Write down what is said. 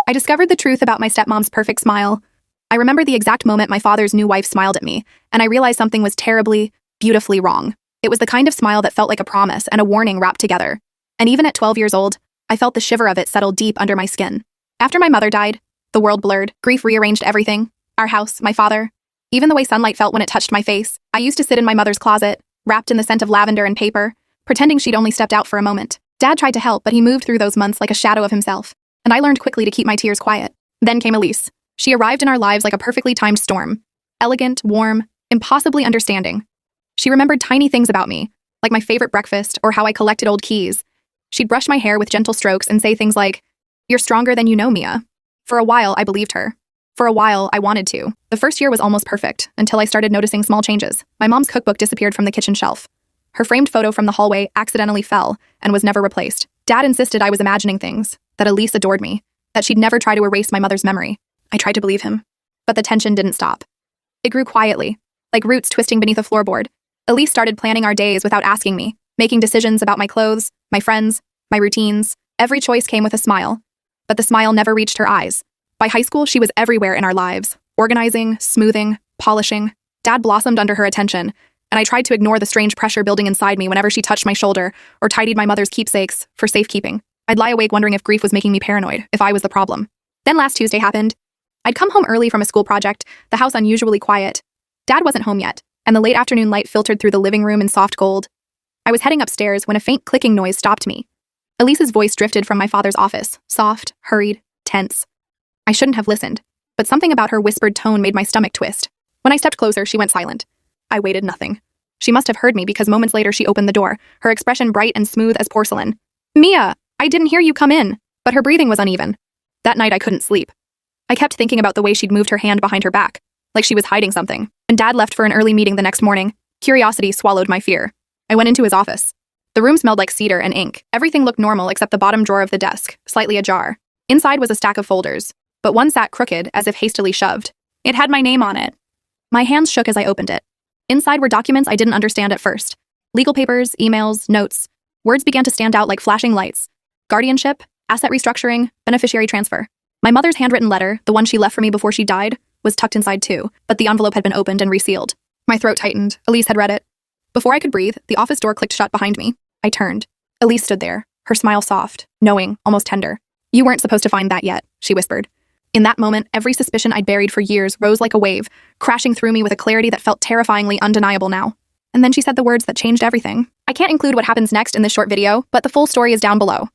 I discovered the truth about my stepmom's perfect smile. I remember the exact moment my father's new wife smiled at me, and I realized something was terribly, beautifully wrong. It was the kind of smile that felt like a promise and a warning wrapped together. And even at 12 years old, I felt the shiver of it settle deep under my skin. After my mother died, the world blurred, grief rearranged everything. Our house, my father, even the way sunlight felt when it touched my face. I used to sit in my mother's closet, wrapped in the scent of lavender and paper, pretending she'd only stepped out for a moment. Dad tried to help, but he moved through those months like a shadow of himself, and I learned quickly to keep my tears quiet. Then came Elise. She arrived in our lives like a perfectly timed storm. Elegant, warm, impossibly understanding. She remembered tiny things about me, like my favorite breakfast or how I collected old keys. She'd brush my hair with gentle strokes and say things like, "You're stronger than you know, Mia." For a while, I believed her. For a while, I wanted to. The first year was almost perfect, until I started noticing small changes. My mom's cookbook disappeared from the kitchen shelf. Her framed photo from the hallway accidentally fell and was never replaced. Dad insisted I was imagining things, that Elise adored me, that she'd never try to erase my mother's memory. I tried to believe him, but the tension didn't stop. It grew quietly, like roots twisting beneath a floorboard. Elise started planning our days without asking me, making decisions about my clothes, my friends, my routines. Every choice came with a smile, but the smile never reached her eyes. By high school, she was everywhere in our lives, organizing, smoothing, polishing. Dad blossomed under her attention, and I tried to ignore the strange pressure building inside me whenever she touched my shoulder or tidied my mother's keepsakes for safekeeping. I'd lie awake wondering if grief was making me paranoid, if I was the problem. Then last Tuesday happened. I'd come home early from a school project, the house unusually quiet. Dad wasn't home yet, and the late afternoon light filtered through the living room in soft gold. I was heading upstairs when a faint clicking noise stopped me. Elise's voice drifted from my father's office, soft, hurried, tense. I shouldn't have listened, but something about her whispered tone made my stomach twist. When I stepped closer, she went silent. I waited nothing. She must have heard me because moments later she opened the door, her expression bright and smooth as porcelain. "Mia, I didn't hear you come in," but her breathing was uneven. That night I couldn't sleep. I kept thinking about the way she'd moved her hand behind her back, like she was hiding something. When Dad left for an early meeting the next morning, curiosity swallowed my fear. I went into his office. The room smelled like cedar and ink. Everything looked normal except the bottom drawer of the desk, slightly ajar. Inside was a stack of folders, but one sat crooked as if hastily shoved. It had my name on it. My hands shook as I opened it. Inside were documents I didn't understand at first. Legal papers, emails, notes. Words began to stand out like flashing lights. Guardianship, asset restructuring, beneficiary transfer. My mother's handwritten letter, the one she left for me before she died, was tucked inside too, but the envelope had been opened and resealed. My throat tightened. Elise had read it. Before I could breathe, the office door clicked shut behind me. I turned. Elise stood there, her smile soft, knowing, almost tender. "You weren't supposed to find that yet," she whispered. In that moment, every suspicion I'd buried for years rose like a wave, crashing through me with a clarity that felt terrifyingly undeniable now. And then she said the words that changed everything. I can't include what happens next in this short video, but the full story is down below.